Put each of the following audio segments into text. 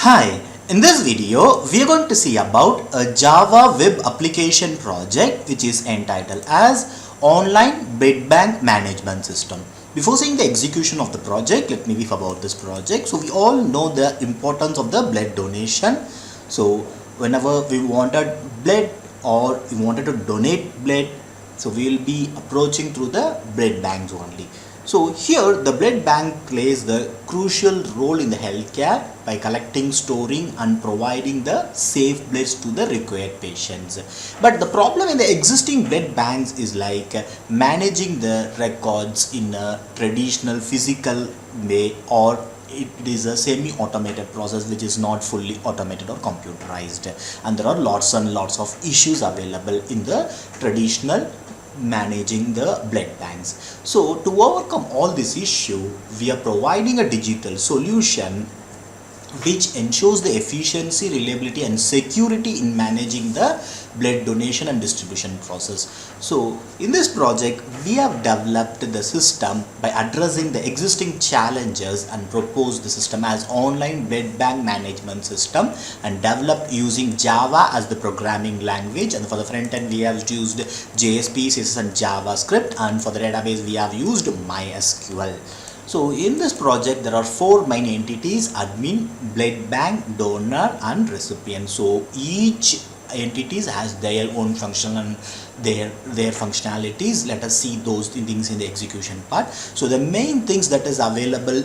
Hi, in this video we are going to see about a Java web application project which is entitled as Online Blood Bank Management System. Before seeing the execution of the project, let me brief about this project. So we all know the importance of the blood donation. So whenever we wanted blood or we wanted to donate blood, so we will be approaching through the blood banks only. So here the blood bank plays the crucial role in the healthcare by collecting, storing and providing the safe bloods to the required patients. But the problem in the existing blood banks is like managing the records in a traditional physical way, or it is a semi-automated process which is not fully automated or computerized, and there are lots and lots of issues available in the traditional managing the blood banks. So to overcome all this issue, we are providing a digital solution which ensures the efficiency, reliability and security in managing the blood donation and distribution process. So in this project we have developed the system by addressing the existing challenges and proposed the system as online blood bank management system, and developed using Java as the programming language, and for the front end we have used JSP, CSS and JavaScript, and for the database we have used MySQL. So in this project there are four main entities: admin, blood bank, donor and recipient. So each entities has their own function and their functionalities. Let us see those things in the execution part. So the main things that is available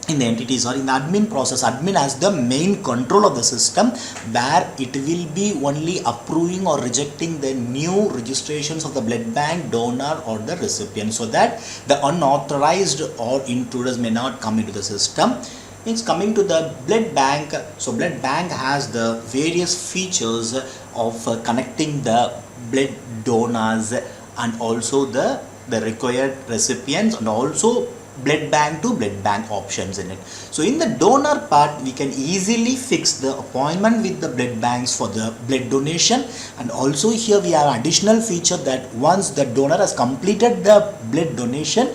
in the entities or in the admin process, admin has the main control of the system, where it will be only approving or rejecting the new registrations of the blood bank, donor or the recipient, so that the unauthorized or intruders may not come into the system. It's coming to the blood bank. So blood bank has the various features of connecting the blood donors and also the required recipients, and also blood bank to blood bank options in it. So in the donor part we can easily fix the appointment with the blood banks for the blood donation, and also here we have additional feature that once the donor has completed the blood donation,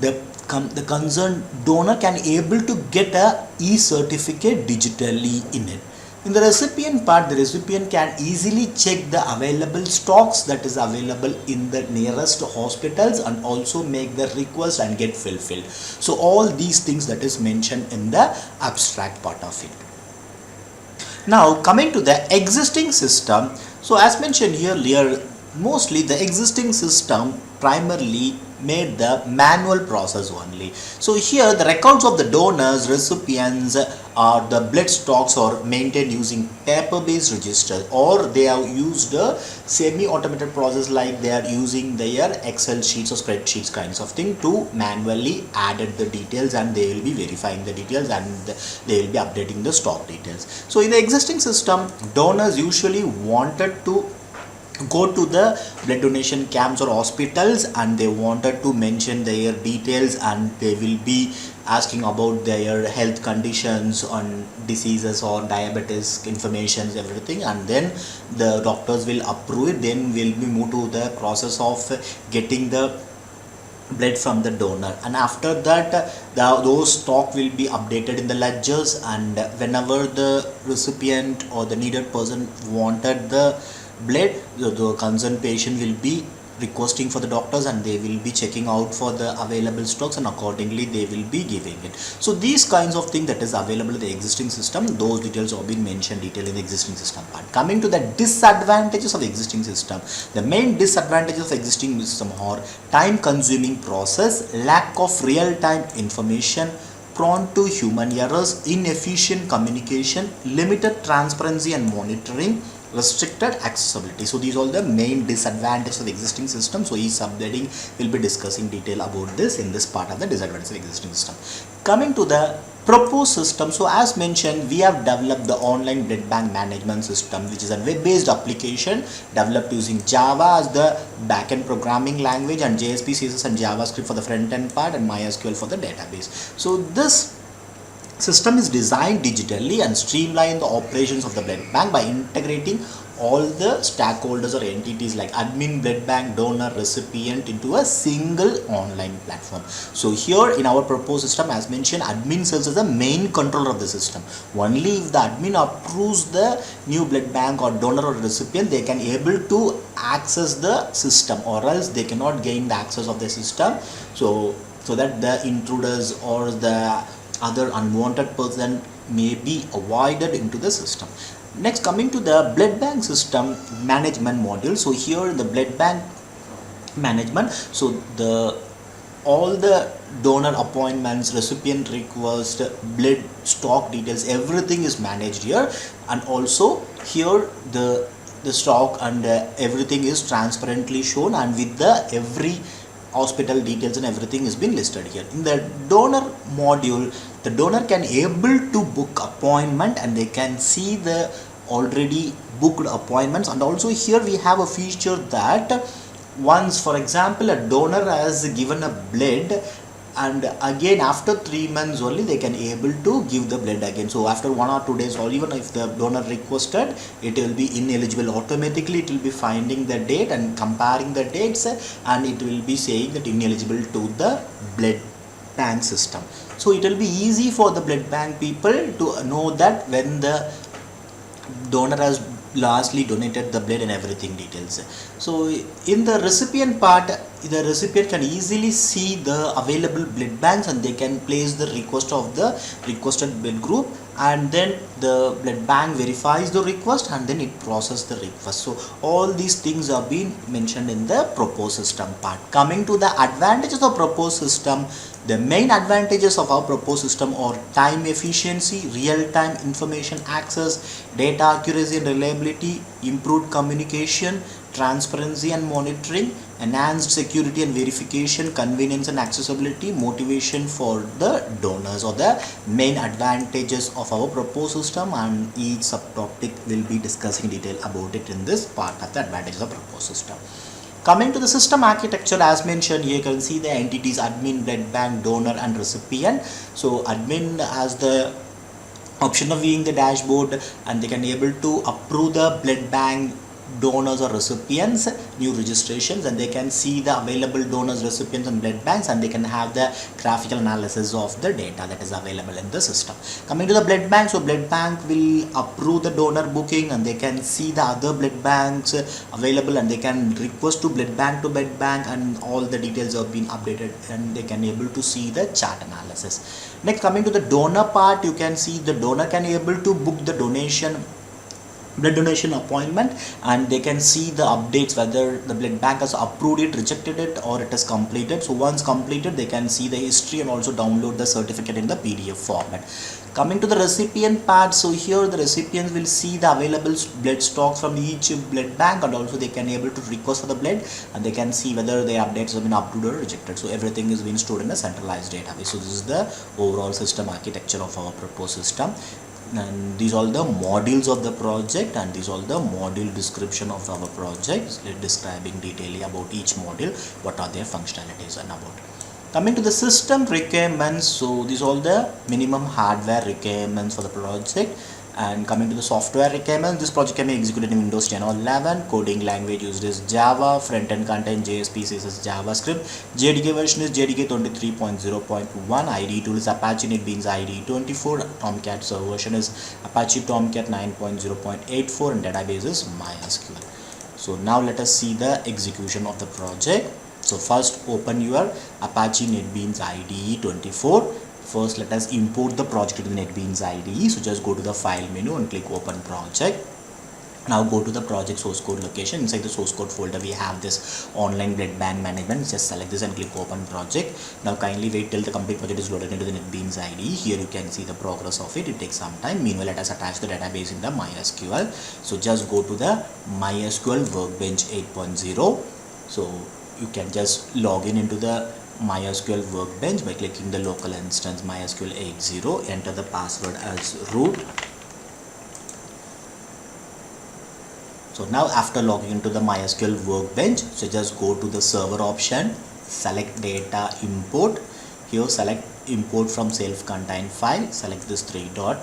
the concerned donor can able to get a e-certificate digitally in it. In the recipient part, the recipient can easily check the available stocks that is available in the nearest hospitals and also make the request and get fulfilled. So all these things that is mentioned in the abstract part of it. Now coming to the existing system. So as mentioned earlier, mostly the existing system primarily made the manual process only. So here the records of the donors, recipients or the blood stocks are maintained using paper based register, or they have used a semi-automated process like they are using their Excel sheets or spreadsheets kinds of thing to manually added the details, and they will be verifying the details and they will be updating the stock details. So in the existing system, donors usually wanted to go to the blood donation camps or hospitals and they wanted to mention their details, and they will be asking about their health conditions on diseases or diabetes information, everything, and then the doctors will approve it. Then will be moved to the process of getting the blood from the donor, and after that those stock will be updated in the ledgers, and whenever the recipient or the needed person wanted the blood, the concerned patient will be requesting for the doctors and they will be checking out for the available stocks, and accordingly they will be giving it. So these kinds of things that is available in the existing system, those details have been mentioned detail in the existing system part. Coming to the disadvantages of the existing system, the main disadvantages of existing system are time consuming process, lack of real-time information, prone to human errors, inefficient communication, limited transparency and monitoring, restricted accessibility. So these are all the main disadvantages of the existing system. So each subheading will be discussing detail about this in this part of the disadvantages of the existing system. Coming to the proposed system, so as mentioned, we have developed the online blood bank management system, which is a web-based application developed using Java as the backend programming language, and JSP, CSS and JavaScript for the front-end part, and MySQL for the database. So this system is designed digitally and streamline the operations of the blood bank by integrating all the stakeholders or entities like admin, blood bank, donor, recipient into a single online platform. So here in our proposed system, as mentioned, admin serves as the main controller of the system. Only if the admin approves the new blood bank or donor or recipient, they can able to access the system, or else they cannot gain the access of the system. So that the intruders or the other unwanted person may be avoided into the system. Next, coming to the blood bank system management module. So here in the blood bank management, so all the donor appointments, recipient request, blood stock details, everything is managed here. And also here the stock and everything is transparently shown, and with the every hospital details and everything is been listed here. In the donor module, the donor can able to book appointment, and they can see the already booked appointments. And also here we have a feature that once, for example, a donor has given a blood, and again after 3 months only they can able to give the blood again. So after 1 or 2 days, or even if the donor requested, it will be ineligible. Automatically it will be finding the date and comparing the dates, and it will be saying that ineligible to the blood bank system. So it will be easy for the blood bank people to know that when the donor has lastly donated the blood and everything details. So in the recipient part, the recipient can easily see the available blood banks, and they can place the request of the requested blood group, and then the blood bank verifies the request and then it processes the request. So all these things are being mentioned in the proposed system part. Coming to the advantages of proposed system, the main advantages of our proposed system are time efficiency, real-time information access, data accuracy and reliability, improved communication, transparency and monitoring, enhanced security and verification, convenience and accessibility, motivation for the donors, or the main advantages of our proposed system. And each subtopic will be discussing detail about it in this part of the advantages of proposed system. Coming to the system architecture, as mentioned, here you can see the entities admin, blood bank, donor and recipient. So admin has the option of viewing the dashboard, and they can able to approve the blood bank donors or recipients new registrations, and they can see the available donors, recipients and blood banks, and they can have the graphical analysis of the data that is available in the system. Coming to the blood bank, so blood bank will approve the donor booking, and they can see the other blood banks available, and they can request to blood bank, and all the details have been updated, and they can able to see the chart analysis. Next, coming to the donor part, you can see the donor can able to book the blood donation appointment, and they can see the updates whether the blood bank has approved it, rejected it, or it is completed. So once completed, they can see the history and also download the certificate in the PDF format. Coming to the recipient part, so here the recipients will see the available blood stocks from each blood bank, and also they can able to request for the blood, and they can see whether their updates have been approved or rejected. So everything is being stored in a centralized database. So this is the overall system architecture of our proposed system. And these are the modules of the project, and these are the module description of our project, describing detailing about each module, what are their functionalities and about. Coming to the system requirements, so these are the minimum hardware requirements for the project. And coming to the software requirements, this project can be executed in Windows 10 or 11. Coding language used is Java. Front-end content JS, CSS JavaScript. JDK version is JDK 23.0.1. IDE tool is Apache NetBeans IDE 24. Tomcat server version is Apache Tomcat 9.0.84, and database is MySQL. So now let us see the execution of the project. So first open your Apache NetBeans IDE 24. First, let us import the project to the NetBeans IDE. So just go to the file menu and click open project. Now go to the project source code location. Inside the source code folder, we have this online blood bank management. Just select this and click open project. Now kindly wait till the complete project is loaded into the NetBeans IDE. Here you can see the progress of it. It takes some time. Meanwhile, let us attach the database in the MySQL. So just go to the MySQL Workbench 8.0. So you can just log in into the MySQL Workbench by clicking the local instance MySQL 8.0. Enter the password as root. So now after logging into the MySQL Workbench, so just go to the server option, select data import. Here select import from self-contained file, select this 3 dot,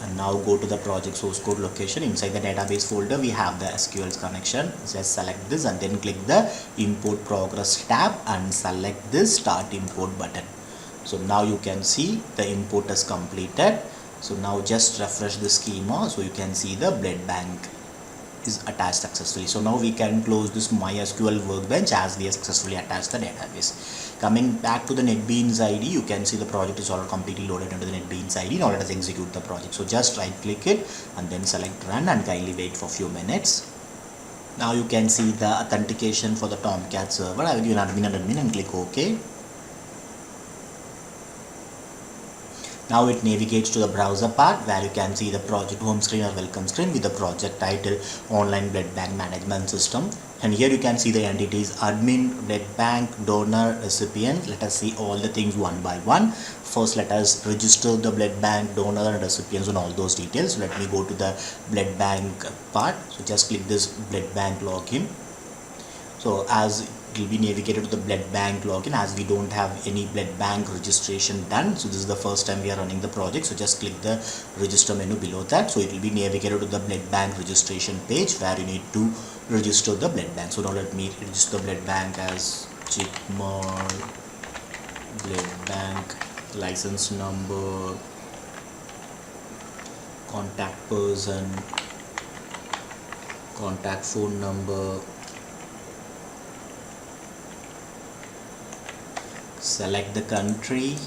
And now go to the project source code location. Inside the database folder we have the SQL's connection. Just select this and then click the import progress tab and select this start import button. So now you can see the import is completed. So now just refresh the schema, so you can see the blood bank is attached successfully. So now we can close this MySQL workbench as we have successfully attached the database. Coming back to the NetBeans ID, you can see the project is already completely loaded into the NetBeans ID. Now let us execute the project. So just right click it and then select run and kindly wait for a few minutes. Now you can see the authentication for the Tomcat server. I will give an admin and click OK. Now it navigates to the browser part where you can see the project home screen or welcome screen with the project title Online Blood Bank Management System. And here you can see the entities admin, blood bank, donor, recipient. Let us see all the things one by one. First let us register the blood bank, donor and recipients and all those details. So let me go to the blood bank part. So just click this blood bank login. So as it will be navigated to the blood bank login, as we don't have any blood bank registration done. So this is the first time we are running the project. So just click the register menu below that. So it will be navigated to the blood bank registration page where you need to register the blood bank. So now let me register the blood bank as Jigmer blood bank, license number, contact person, contact phone number, select the country,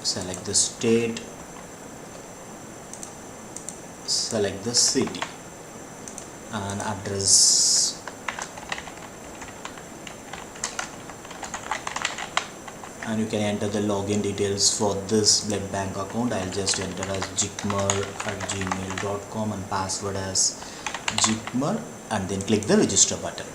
select the state, select the city and address. And you can enter the login details for this blood bank account. I'll just enter as jigmer@gmail.com and password as jigmer and then click the register button.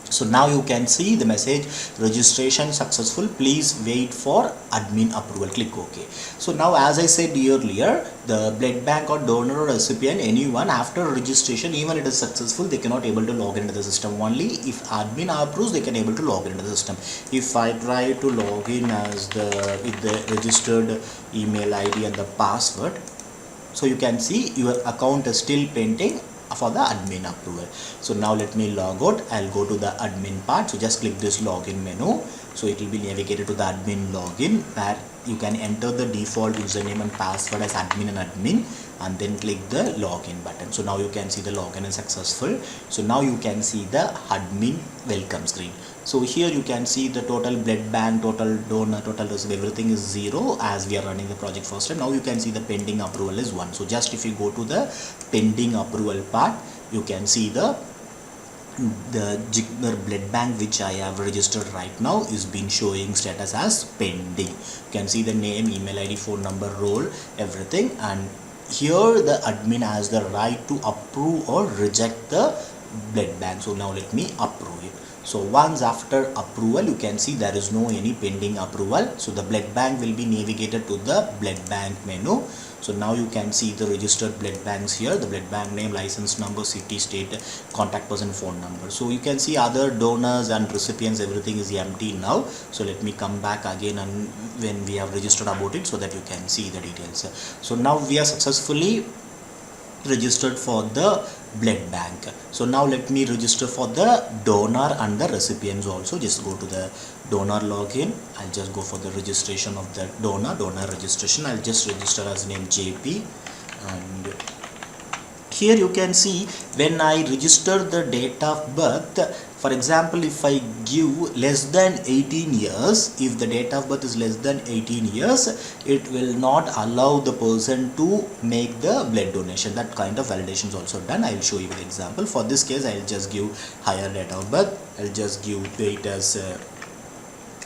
So now you can see the message registration successful, please wait for admin approval, click OK. So now as I said earlier, the blood bank or donor or recipient, anyone after registration, even it is successful, they cannot able to log into the system. Only if admin approves, they can able to log into the system. If I try to log in as with the registered email ID and the password, so you can see your account is still pending for the admin approval. So now let me log out. I'll go to the admin part. So just click this login menu. So it will be navigated to the admin login where you can enter the default username and password as admin and then click the login button. So now you can see the login is successful. So now you can see the admin welcome screen. So here you can see the total blood bank, total donor, total receive, everything is 0 as we are running the project first time. Now you can see the pending approval is 1. So just if you go to the pending approval part, you can see the Jigmer blood bank which I have registered right now is been showing status as pending. You can see the name, email ID, phone number, role, everything, and here the admin has the right to approve or reject the blood bank. So now let me approve it. So once after approval, you can see there is no any pending approval. So the blood bank will be navigated to the blood bank menu. So now you can see the registered blood banks here, the blood bank name, license number, city, state, contact person, phone number. So you can see other donors and recipients, everything is empty now. So let me come back again and when we have registered about it so that you can see the details. So now we are successfully registered for the blood bank. So now let me register for the donor and the recipients also. Just go to the donor login. I'll just go for the registration of the donor registration. I'll just register as name JP, and here you can see when I register the date of birth. For example, if I give less than 18 years, if the date of birth is less than 18 years, it will not allow the person to make the blood donation. That kind of validation is also done. I will show you an example. For this case, I will just give higher date of birth. I will just give weight as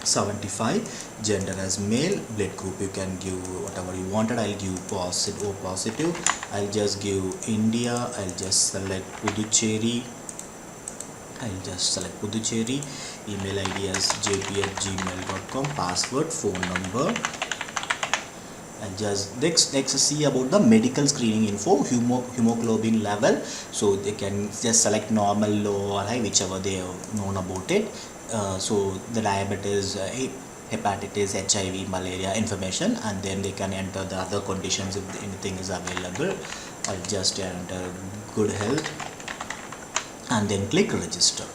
75, gender as male, blood group you can give whatever you wanted. I'll give positive, O positive. I'll just give India. I'll just select Puducherry. Email ID as jp@gmail.com, password, phone number. And just next see about the medical screening info, hemoglobin level. So they can just select normal, low or high, whichever they have known about it. So the diabetes, hepatitis, HIV, malaria information, and then they can enter the other conditions if anything is available. I'll just enter good health and then click register.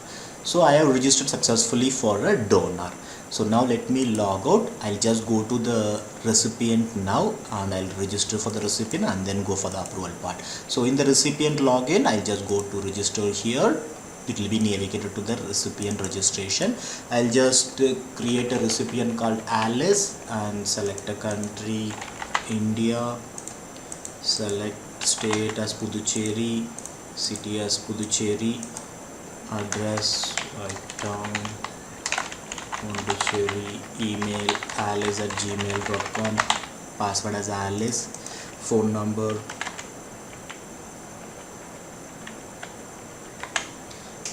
So I have registered successfully for a donor. So now let me log out. I'll just go to the recipient now and I'll register for the recipient and then go for the approval part. So in the recipient login, I'll just go to register here. It will be navigated to the recipient registration. I'll just create a recipient called Alice and select a country, India, select state as Puducherry, city as Puducherry, address write down Puducherry, email alice@gmail.com, password as Alice, phone number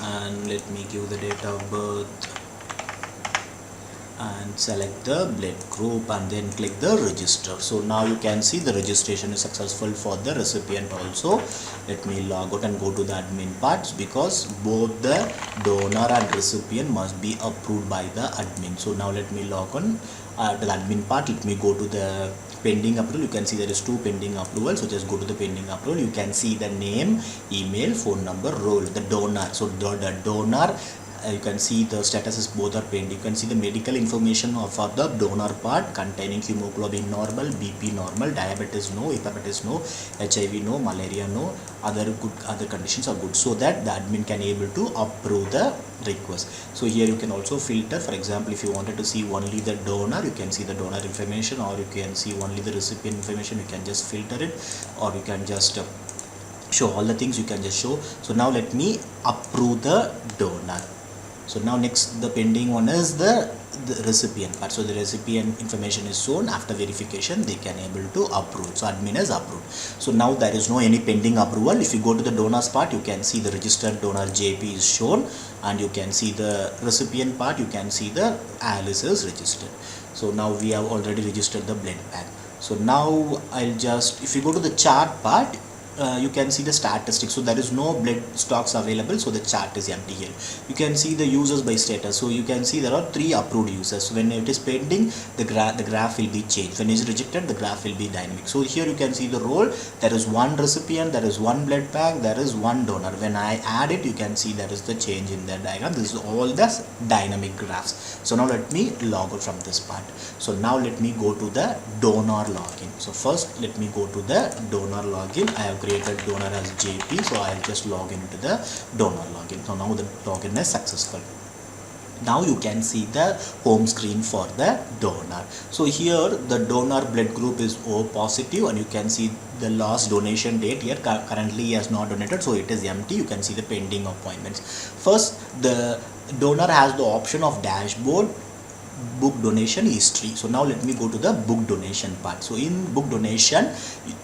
and let me give the date of birth and select the blood group and then click the register. So now you can see the registration is successful for the recipient also. Let me log out and go to the admin parts, because both the donor and recipient must be approved by the admin. So now let me log on to the admin part. Let me go to the pending approval. You can see there is 2 pending approvals, so just go to the pending approval. You can see the name, email, phone number, role, the donor. So the donor, you can see the status is both are pending. You can see the medical information of the donor part containing hemoglobin normal, BP normal, diabetes no, hepatitis no, HIV no, malaria no, other conditions are good, so that the admin can able to approve the request. So here you can also filter. For example, if you wanted to see only the donor, you can see the donor information, or you can see only the recipient information, you can just filter it, or you can just show all the things, you can just show. So now let me approve the donor. So now next, the pending one is the recipient part. So the recipient information is shown. After verification, they can able to approve. So admin has approved. So now there is no any pending approval. If you go to the donors part, you can see the registered donor JP is shown, and you can see the recipient part. You can see the Alice is registered. So now we have already registered the blood bank. So now I'll just, if you go to the chart part, you can see the statistics. So there is no blood stocks available, so the chart is empty here. You can see the users by status. So you can see there are 3 approved users. So when it is pending, the graph will be changed. When it is rejected, the graph will be dynamic. So here you can see the role. There is 1 recipient, there is 1 blood bank, there is 1 donor. When I add it, you can see there is the change in the diagram. This is all the dynamic graphs. So now let me log out from this part. So now let me go to the donor login. So first let me go to the donor login. I have created donor as JP, so I'll just log into the donor login. So now the login is successful. Now you can see the home screen for the donor. So here the donor blood group is O positive, and you can see the last donation date here. Currently he has not donated, so it is empty. You can see the pending appointments. First, the donor has the option of dashboard, book donation history. So now let me go to the book donation part. So in book donation,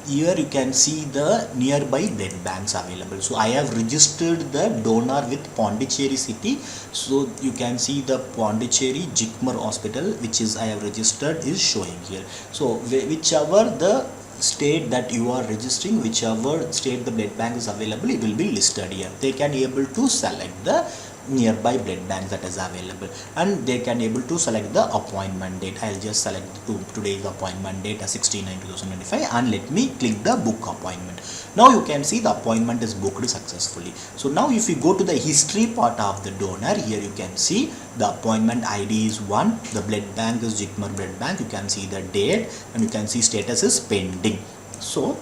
here you can see the nearby blood banks available. So I have registered the donor with Pondicherry city. So you can see the Pondicherry Jikmar hospital, which is I have registered, is showing here. So whichever the state that you are registering, whichever state the blood bank is available, it will be listed here. They can able to select the nearby blood bank that is available, and they can able to select the appointment date. I'll just select today's appointment date as 16/9/2025, and let me click the book appointment. Now you can see the appointment is booked successfully. So now if you go to the history part of the donor, here you can see the appointment ID is 1, the blood bank is Jikmar blood bank. You can see the date, and you can see status is pending. So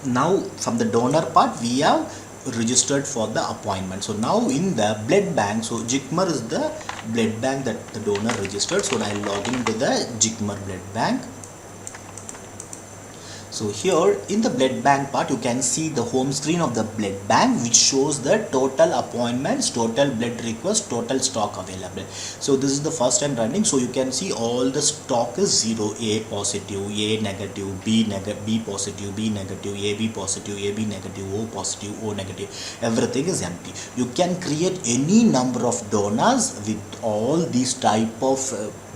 now from the donor part, we have registered for the appointment. So now in the blood bank, so Jikmar is the blood bank that the donor registered. So I'll log into the Jikmar blood bank. So here in the blood bank part, you can see the home screen of the blood bank, which shows the total appointments, total blood requests, total stock available. So this is the first time running. So you can see all the stock is 0, A positive, A negative, B positive, B negative, AB positive, AB negative, O positive, O negative. Everything is empty. You can create any number of donors with all these type of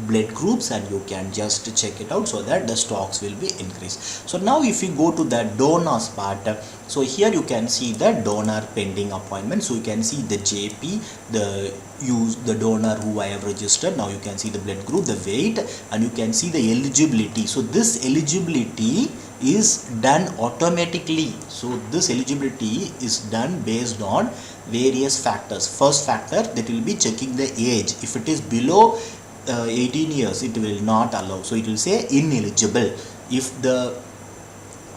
blood groups, and you can just check it out so that the stocks will be increased. So now if you go to the donors part, so here you can see the donor pending appointment. So you can see the JP, the donor who I have registered. Now you can see the blood group, the weight, and you can see the eligibility. So this eligibility is done automatically. So this eligibility is done based on various factors. First factor, that will be checking the age. If it is below 18 years, it will not allow, so it will say ineligible. If the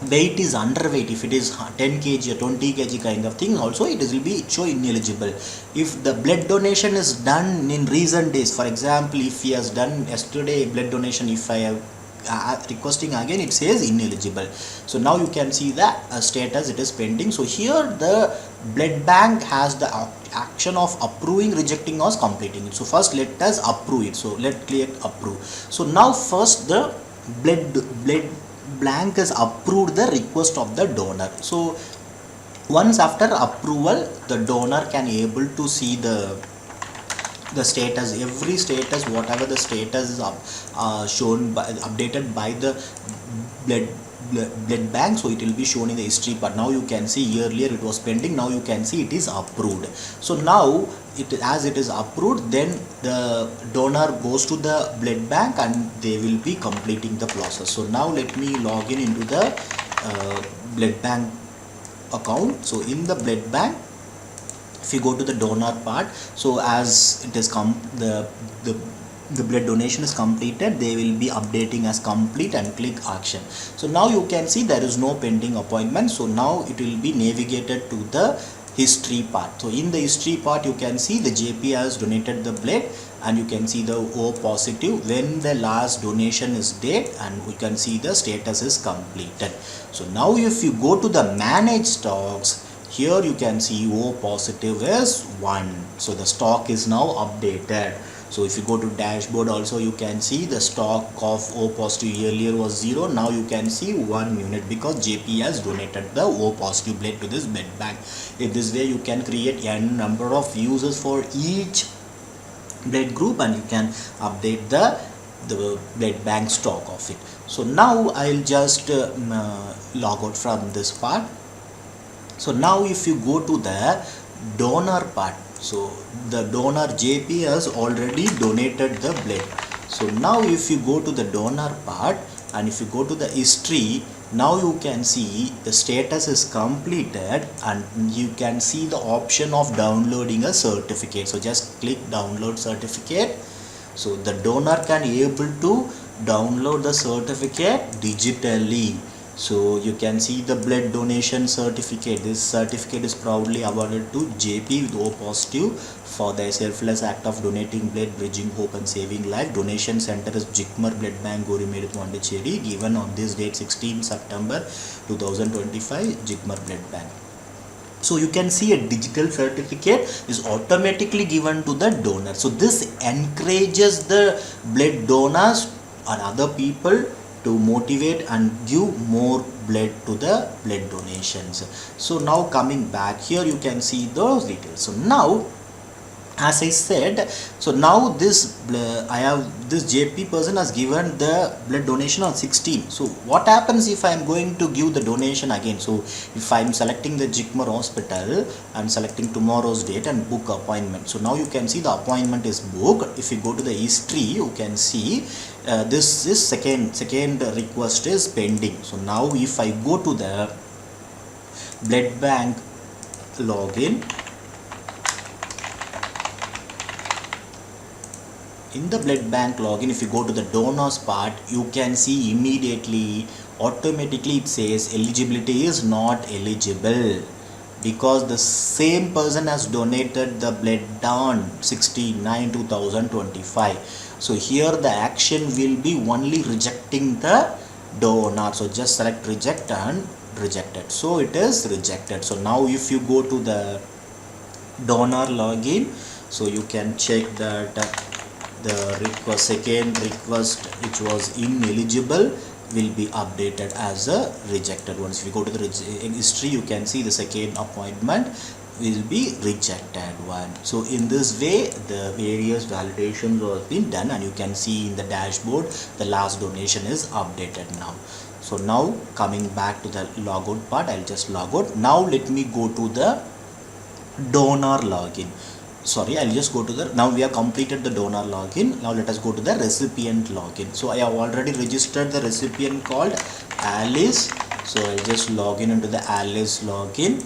weight is underweight, if it is 10 kg or 20 kg kind of thing, also it will be show ineligible. If the blood donation is done in recent days, for example, if he has done yesterday blood donation, if I have requesting again, it says ineligible. So now you can see the status, it is pending. So here the blood bank has the action of approving, rejecting, or completing it. So first let us approve it. So let's click approve. So now first the blood blank is approved the request of the donor. So once after approval, the donor can able to see the status, every status, whatever the status is shown by, updated by the blood bank. So it will be shown in the history part. Now you can see earlier it was pending, now you can see it is approved. So now as it is approved, then the donor goes to the blood bank and they will be completing the process. So now let me log in into the blood bank account. So in the blood bank, if you go to the donor part, so as it is the blood donation is completed, they will be updating as complete and click action. So now you can see there is no pending appointment. So now it will be navigated to the history part. So in the history part, you can see the JP has donated the blood, and you can see the O positive, when the last donation is date, and we can see the status is completed. So now if you go to the manage stocks, here you can see O positive is 1. So the stock is now updated. So if you go to dashboard also, you can see the stock of O positive earlier was 0. Now you can see 1 unit because JP has donated the O positive blood to this blood bank. In this way you can create n number of users for each blood group, and you can update the blood bank stock of it. So now I'll just log out from this part. So now if you go to the donor part, so the donor JP has already donated the blood. So now if you go to the donor part, and if you go to the history, now you can see the status is completed, and you can see the option of downloading a certificate. So just click download certificate. So the donor can able to download the certificate digitally. So you can see the blood donation certificate. This certificate is proudly awarded to JP with O positive for their selfless act of donating blood, bridging hope and saving life. Donation center is Jikmar Blood Bank, Gorimedu, Pondicherry, given on this date 16 September 2025, Jikmar Blood Bank. So you can see a digital certificate is automatically given to the donor. So this encourages the blood donors and other people to motivate and give more blood to the blood donations. So now coming back here, you can see those details. So now, as I said, so now this JP person has given the blood donation on 16. So what happens if I am going to give the donation again? So if I am selecting the Jikmar hospital and selecting tomorrow's date and book appointment. So now you can see the appointment is booked. If you go to the history, you can see this is second request is pending. So now if I go to the blood bank login, in the blood bank login, if you go to the donors part, you can see immediately automatically it says eligibility is not eligible, because the same person has donated the blood on 16/9/2025. So here the action will be only rejecting the donor. So just select reject and rejected. So it is rejected. So now if you go to the donor login, so you can check that the second request which was ineligible will be updated as a rejected one. If you go to the history, you can see the second appointment will be rejected one. So in this way the various validations have been done, and you can see in the dashboard the last donation is updated now. So now coming back to the logout part, I'll just log out. Now let me go to the donor login. Sorry, I'll just go to the, now we have completed the donor login. Now let us go to the recipient login. So I have already registered the recipient called Alice. So I'll just log in into the Alice login.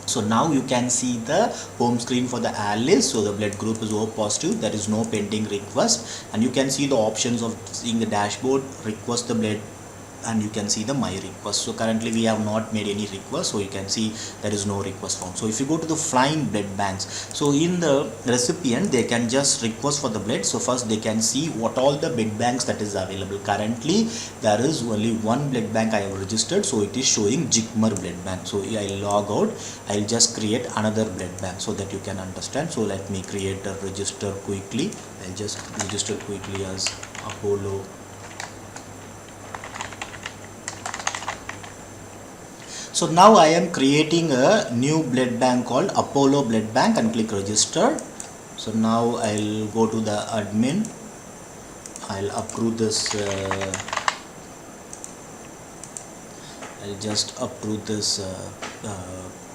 So now you can see the home screen for the Alice. So the blood group is O positive, there is no pending request, and you can see the options of seeing the dashboard, request the blood, and you can see the my request. So currently we have not made any request, so you can see there is no request found. So if you go to the flying blood banks, so in the recipient they can just request for the blood. So first they can see what all the blood banks that is available. Currently there is only one blood bank I have registered, so it is showing Jikmer blood bank. So I'll log out, I'll just create another blood bank so that you can understand. So let me create a register quickly. I'll just register quickly as Apollo. So now I am creating a new blood bank called Apollo blood bank and click register. So now I'll go to the admin, I'll approve this, I'll just approve this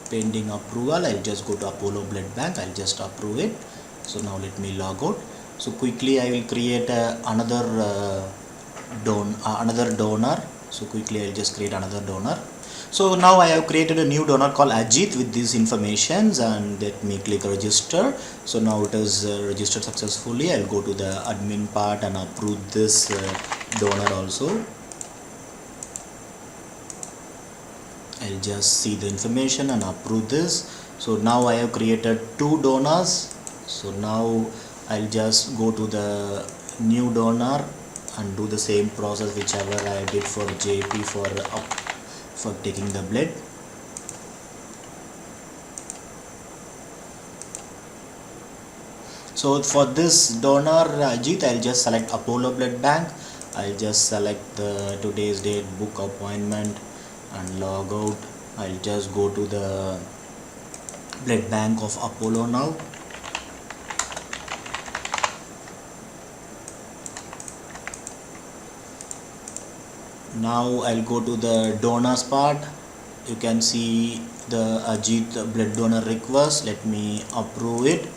pending approval. I'll just go to Apollo blood bank, I'll just approve it. So now let me log out. So quickly I will create another donor. So quickly I'll just create another donor. So now I have created a new donor called Ajit with these informations, and let me click register. So now it is registered successfully. I'll go to the admin part and approve this donor also. I'll just see the information and approve this. So now I have created two donors. So now I'll just go to the new donor and do the same process whichever I did for JP for taking the blood. So for this donor Ajit, I'll just select Apollo blood bank. I'll just select the today's date, book appointment and log out. I'll just go to the blood bank of Apollo now. Now I'll go to the donors part. You can see the Ajit blood donor request. Let me approve it,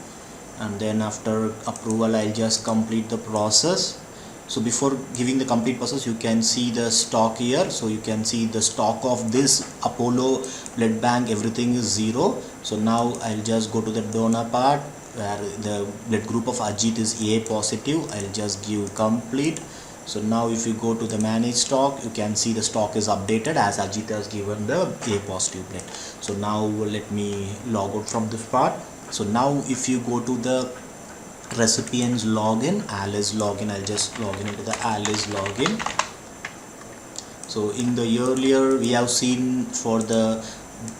and then after approval I'll just complete the process. So before giving the complete process, you can see the stock here. So you can see the stock of this Apollo blood bank, everything is 0. So now I'll just go to the donor part where the blood group of Ajit is A positive. I'll just give complete. So now if you go to the manage stock, you can see the stock is updated as Ajit has given the A positive blood. So now let me log out from this part. So now if you go to the recipients login, Alice login, I'll just log in into the Alice login. So in the earlier we have seen for the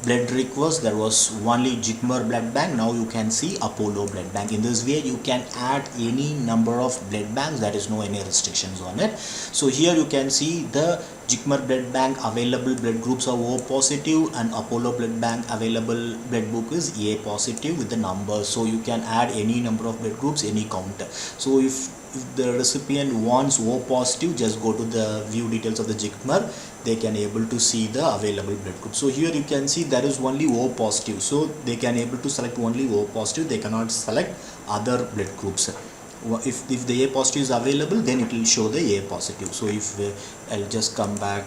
blood request there was only Jikmer blood bank. Now you can see Apollo blood bank. In this way you can add any number of blood banks, there is no any restrictions on it. So here you can see the Jikmer blood bank available blood groups are O positive, and Apollo blood bank available blood book is A positive with the numbers. So you can add any number of blood groups, any count. So if the recipient wants O positive, just go to the view details of the Jikmer, they can able to see the available blood group. So here you can see there is only O positive, so they can able to select only O positive, they cannot select other blood groups. If the A positive is available, then it will show the A positive. So if I'll just come back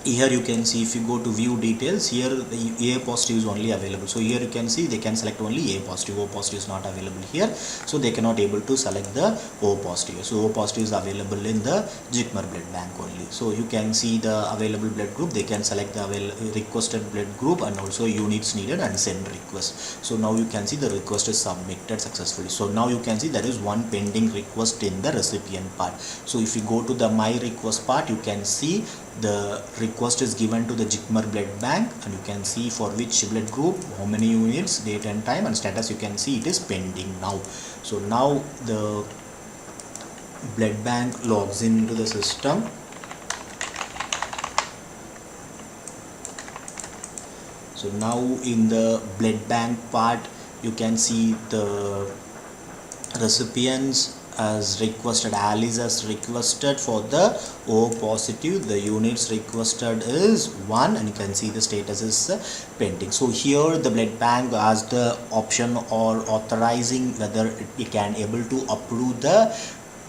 here, you can see if you go to view details, here the A positive is only available. So here you can see they can select only A positive, O positive is not available here, so they cannot able to select the O positive. So O positive is available in the Jikmer blood bank only. So you can see the available blood group, they can select the requested blood group and also units needed and send request. So now you can see the request is submitted successfully. So now you can see there is one pending request in the recipient part. So if you go to the my request part, you can see the request is given to the Jikmer blood bank, and you can see for which blood group, how many units, date and time, and status. You can see it is pending now. So now the blood bank logs into the system. So now in the blood bank part you can see the recipients as requested. Alice has requested for the O positive. The units requested is 1 and you can see the status is pending. So here the blood bank has the option or authorizing whether it can able to approve the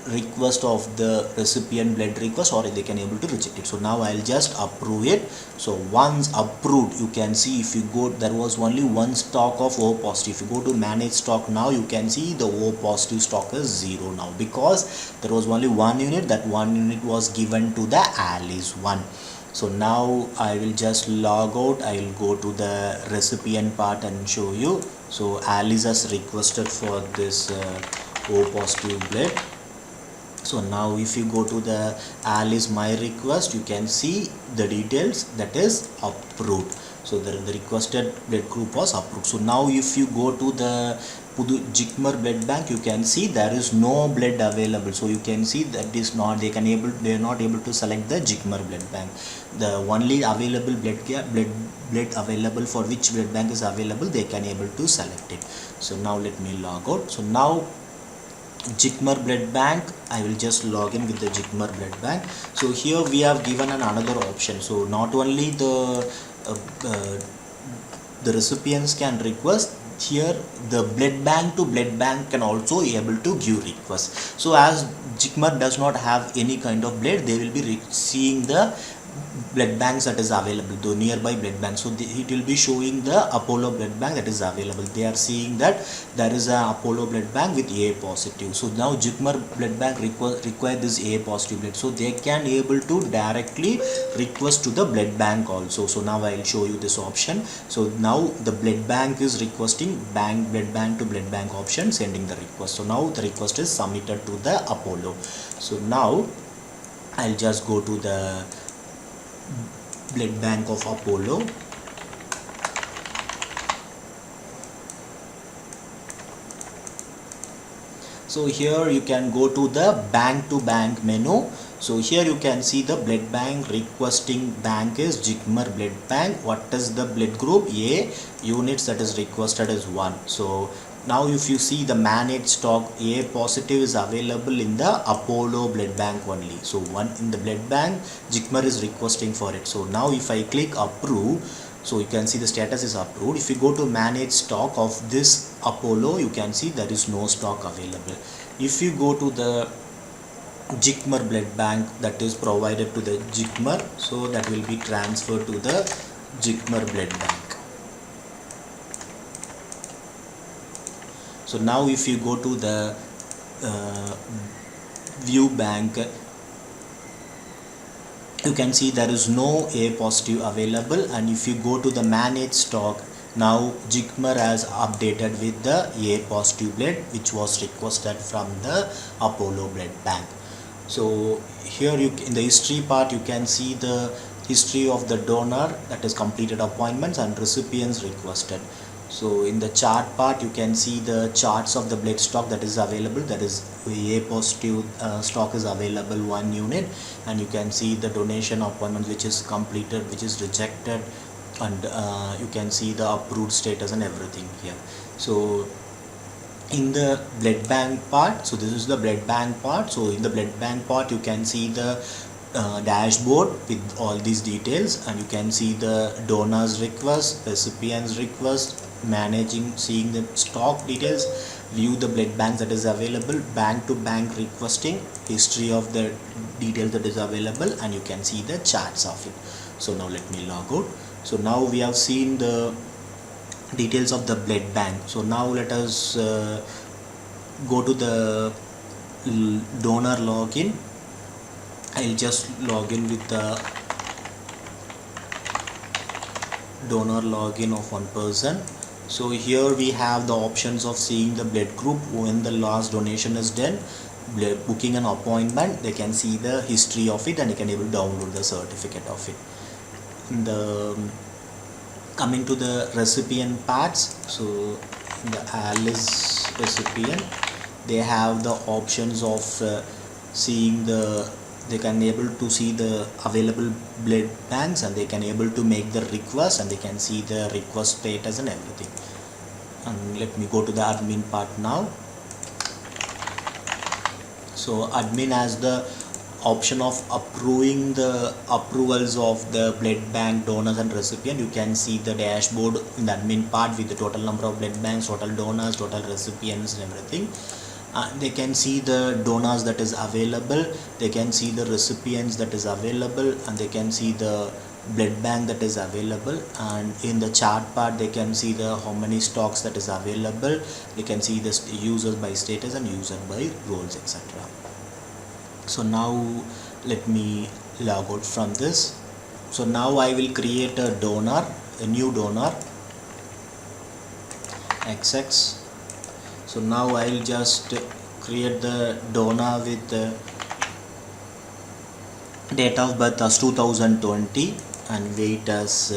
request of the recipient blood request or they can able to reject it. So now I'll just approve it. So once approved, you can see if you go, there was only one stock of O positive. If you go to manage stock now, you can see the O positive stock is 0 now because there was only one unit. That one unit was given to the Alice 1. So now I will just log out. I will go to the recipient part and show you. So Alice has requested for this O positive blood. So now if you go to the Alice my request, you can see the details that is approved. So the requested blood group was approved. So now if you go to the Jikmer blood bank, you can see there is no blood available. So you can see that is not, they are not able to select the Jikmer blood bank. The only available blood available for which blood bank is available, they can able to select it. So now let me log out. So now Jikmer blood bank, I will just log in with the Jikmer blood bank. So here we have given another option. So not only the recipients can request, here the blood bank to blood bank can also able to give request. So as Jikmer does not have any kind of blood, they will be seeing the blood banks that is available, the nearby blood bank. So it will be showing the Apollo blood bank that is available. They are seeing that there is a Apollo blood bank with A positive. So now Jikmer blood bank require this A positive blood, so they can able to directly request to the blood bank also. So now I will show you this option. So now the blood bank is requesting blood bank to blood bank option, sending the request. So now the request is submitted to the Apollo. So now I'll just go to the blood bank of Apollo. So here you can go to the bank to bank menu. So here you can see the blood bank requesting bank is Jikmer blood bank. What is the blood group? A. Units that is requested is 1. So now if you see the managed stock, A positive is available in the Apollo blood bank only. So one in the blood bank, Jikmer is requesting for it. So now if I click approve, so you can see the status is approved. If you go to manage stock of this Apollo, you can see there is no stock available. If you go to the Jikmer blood bank that is provided to the Jikmer, so that will be transferred to the Jikmer blood bank. So now if you go to the view bank, you can see there is no A positive available. And if you go to the manage stock, now Jikmer has updated with the A positive blood which was requested from the Apollo blood bank. So here in the history part you can see the history of the donor, that is completed appointments and recipients requested. So in the chart part you can see the charts of the blood stock that is available, that is A positive stock is available 1 unit, and you can see the donation appointment which is completed, which is rejected, and you can see the approved status and everything here. So in the blood bank part, so this is the blood bank part. So in the blood bank part you can see the dashboard with all these details, and you can see the donors request, recipients request, seeing the stock details, view the blood bank that is available, bank to bank requesting, history of the details that is available, and you can see the charts of it. So now let me log out. So now we have seen the details of the blood bank. So now let us go to the donor login. I'll just log in with the donor login of one person. So here we have the options of seeing the blood group, when the last donation is done, booking an appointment. They can see the history of it and they can able to download the certificate of it. Coming to the recipient parts, so in the Alice recipient, they have the options of seeing the they can able to see the available blood banks, and they can able to make the request, and they can see the request status and everything. And let me go to the admin part now. So admin has the option of approving the approvals of the blood bank donors and recipient. You can see the dashboard in the admin part with the total number of blood banks, total donors, total recipients and everything. They can see the donors that is available, they can see the recipients that is available, and they can see the blood bank that is available. And in the chart part they can see the how many stocks that is available, they can see the users by status and user by roles, etc. So now let me log out from this. So now I will create a donor, a new donor, XX. So now I'll just create the donor with the date of birth as 2020 and weight as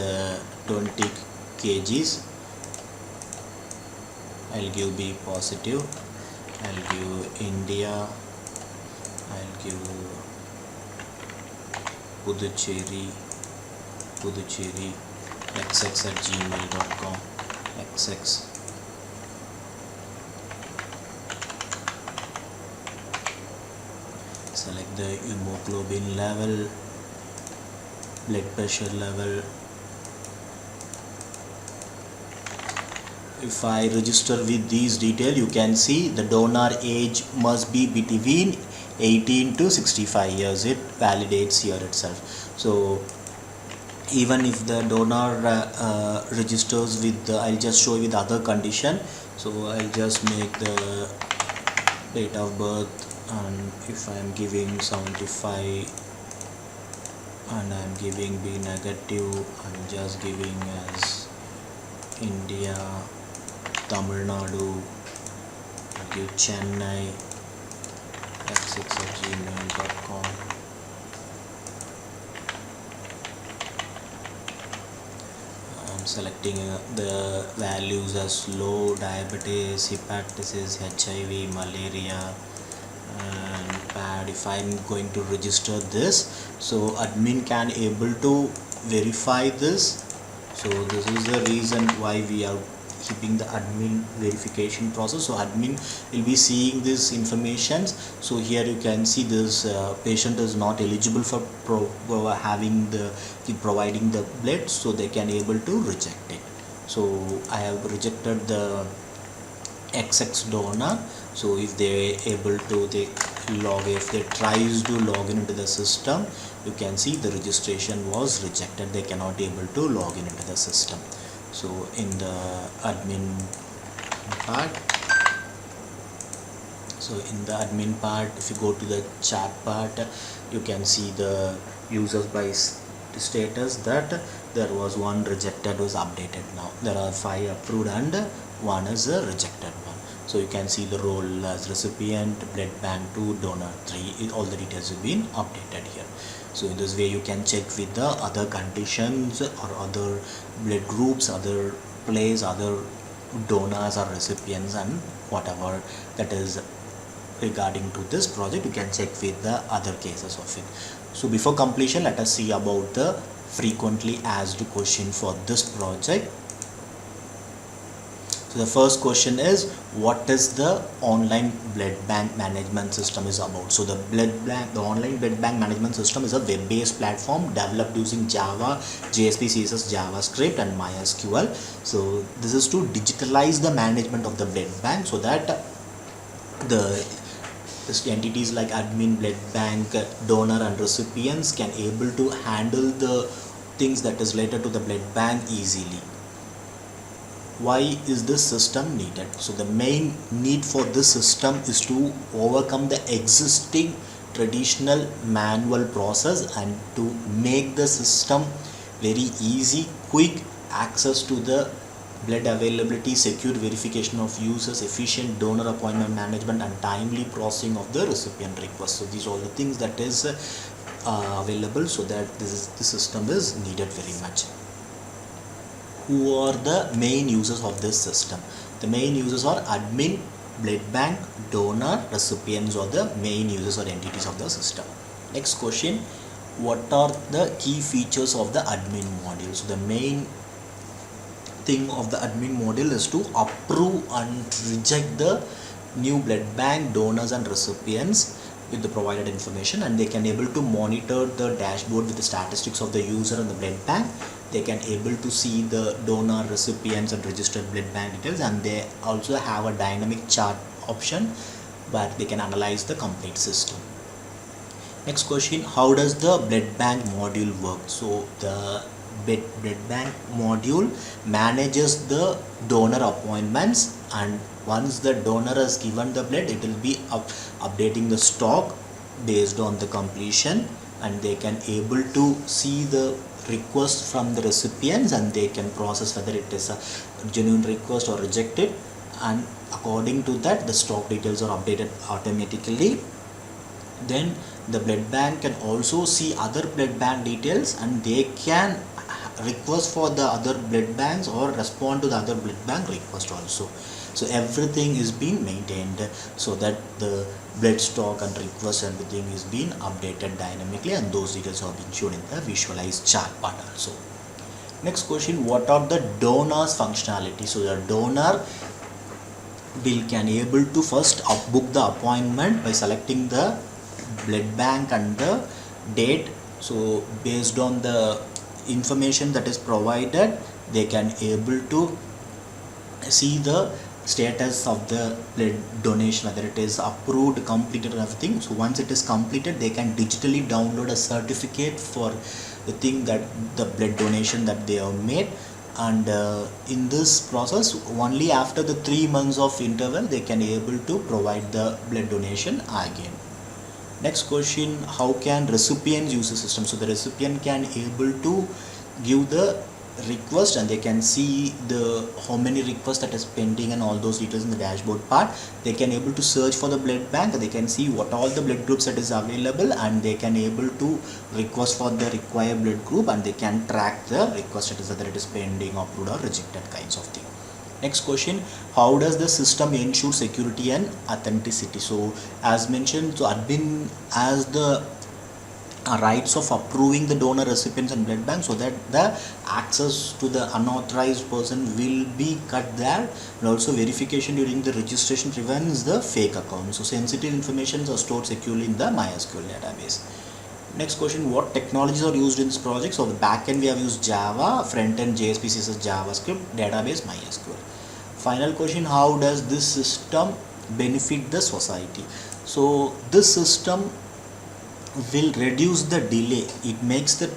20 kgs. I'll give B positive, I'll give India, I'll give Puducherry xx@gmail.com, xx. Select the hemoglobin level, blood pressure level. If I register with these details, you can see the donor age must be between 18 to 65 years. It validates here itself. So even if the donor registers with the, I'll just show you with other condition. So I'll just make the date of birth, and if I am giving 75 and I am giving B negative, I'm just giving as India, Tamil Nadu, I'll give Chennai, xx@gmail.com. I'm selecting the values as low, diabetes, hepatitis, HIV, malaria, and bad. If I'm going to register this, so admin can able to verify this. So this is the reason why we are keeping the admin verification process. So admin will be seeing this information. So here you can see this patient is not eligible for providing the blood, so they can able to reject it. So I have rejected the XX donor. So if they able to if they tries to log into the system, you can see the registration was rejected, they cannot able to log into the system. So in the admin part, if you go to the chat part, you can see the users by status that there was one rejected was updated. Now there are 5 approved and 1 is a rejected one. So you can see the role as recipient, blood bank 2, donor 3, all the details have been updated here. So in this way you can check with the other conditions or other blood groups, other place, other donors or recipients, and whatever that is regarding to this project, you can check with the other cases of it. So before completion, let us see about the frequently asked question for this project. So the first question is, what is the online blood bank management system is about? So the online blood bank management system is a web-based platform developed using Java, JSP, CSS, JavaScript and MySQL. So this is to digitalize the management of the blood bank, so that the entities like admin, blood bank, donor and recipients can able to handle the things that is related to the blood bank easily. Why is this system needed? So the main need for this system is to overcome the existing traditional manual process and to make the system very easy, quick access to the blood availability, secure verification of users, efficient donor appointment management and timely processing of the recipient request. So these are all the things that is available, so that this system is needed very much. Who are the main users of this system? The main users are admin, blood bank, donor, recipients are the main users or entities of the system. Next question, what are the key features of the admin module? So the main thing of the admin module is to approve and reject the new blood bank donors and recipients with the provided information, and they can able to monitor the dashboard with the statistics of the user and the blood bank. They can able to see the donor, recipients and registered blood bank details, and they also have a dynamic chart option where they can analyze the complete system. Next question, how does the blood bank module work? So the blood bank module manages the donor appointments, and once the donor has given the blood, it will be updating the stock based on the completion, and they can able to see the request from the recipients, and they can process whether it is a genuine request or rejected, and according to that the stock details are updated automatically. Then the blood bank can also see other blood bank details, and they can request for the other blood banks or respond to the other blood bank request also. So everything is being maintained so that the blood stock and request and everything is being updated dynamically, and those details have been shown in the visualized chart part also. Next question, what are the donors functionality? So the donor can able to first book the appointment by selecting the blood bank and the date. So based on the information that is provided, they can able to see the status of the blood donation, whether it is approved, completed and everything. So once it is completed, they can digitally download a certificate for the thing that the blood donation that they have made, and in this process only after the 3 months of interval they can able to provide the blood donation again. Next question, how can recipients use the system? So the recipient can able to give the request, and they can see the how many requests that is pending and all those details in the dashboard part. They can able to search for the blood bank, they can see what all the blood groups that is available, and they can able to request for the required blood group, and they can track the request status, whether it is pending, approved or rejected kinds of thing. Next question, how does the system ensure security and authenticity? So as mentioned, so admin has the rights of approving the donor, recipients and blood bank, so that the access to the unauthorized person will be cut there, and also verification during the registration prevents the fake account. So sensitive information are stored securely in the MySQL database. Next question, what technologies are used in this project? So the backend we have used Java, frontend JSP, CSS JavaScript, database MySQL. Final question, how does this system benefit the society? So this system will reduce the delay. It makes the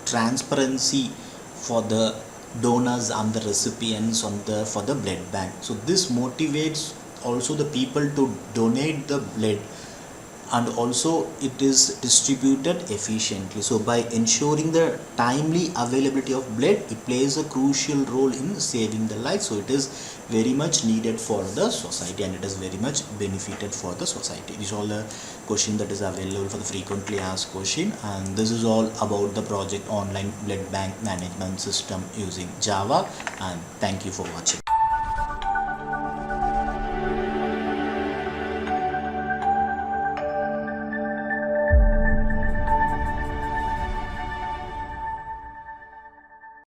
transparency for the donors and the recipients for the blood bank. So this motivates also the people to donate the blood, and also it is distributed efficiently. So by ensuring the timely availability of blood, it plays a crucial role in saving the life. So it is very much needed for the society, and it is very much benefited for the society. These are all the question that is available for the frequently asked question, and this is all about the project online blood bank management system using Java. And thank you for watching.